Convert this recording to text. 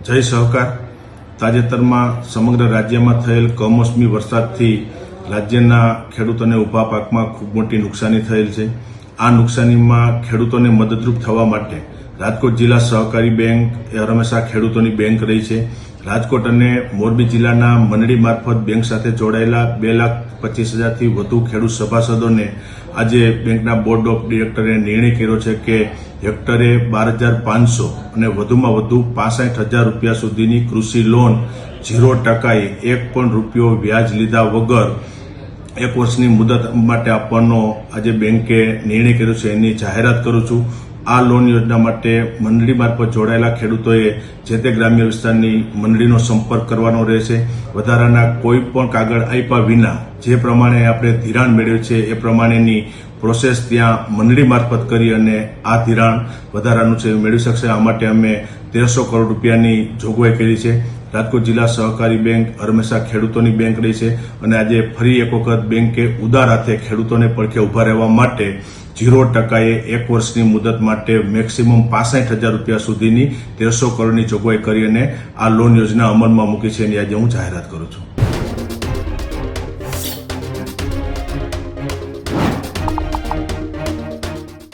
જય સહકાર તાજેતરમાં સમગ્ર રાજ્યમાં થયેલ કમોસમી વરસાદથી રાજ્યના ખેડૂતોને ઊભા પાકમાં ખૂબ મોટી નુકસાની થયેલ છે। આ નુકસાનીમાં ખેડૂતોને મદદરૂપ થવા માટે રાજકોટ જિલ્લા સહકારી બેંક એ હંમેશા ખેડૂતોની બેંક રહી છે। રાજકોટ અને મોરબી જિલ્લાના મંડળી મારફત બેંક સાથે જોડાયેલા 2,25,000થી વધુ ખેડૂત સભાસદોને આજે બેંકના બોર્ડ ઓફ ડિરેક્ટરે નિર્ણય કર્યો છે કે હેક્ટરે 12,500 અને વધુમાં વધુ 65,000 રૂપિયા સુધીની કૃષિ લોન 0% 1 પણ રૂપિયો વ્યાજ લીધા વગર 1 વર્ષની મુદત માટે આપવાનો આજે બેંકે નિર્ણય કર્યો છે। એની જાહેરાત કરું છું। આ લોન યોજના માટે મંડળી મારફત જોડાયેલા ખેડૂતોએ જે તે ગ્રામ્ય વિસ્તારની મંડળીનો સંપર્ક કરવાનો રહેશે। વધારાના કોઈ પણ કાગળ આપ્યા વિના જે પ્રમાણે આપણે ધિરાણ મેળવ્યું છે એ પ્રમાણેની પ્રોસેસ ત્યાં મંડળી મારફત કરી અને આ ધિરાણ વધારાનું છે મેળવી શકશે। આ માટે અમે 1,300 કરોડ રૂપિયાની જોગવાઈ કરી છે। રાજકોટ જિલ્લા સહકારી બેંક હંમેશા ખેડૂતોની બેંક રહી છે અને આજે ફરી એક વખત બેંકે ઉદાર હાથે ખેડૂતોને પડખે ઉભા રહેવા માટે 0% 1 વર્ષની મુદત માટે મેક્સિમમ 65,000 રૂપિયા સુધીની 1,300 કરોડની જોગવાઈ કરી અને આ લોન યોજના અમલમાં મૂકી છે એની આજે હું જાહેરાત કરું છું।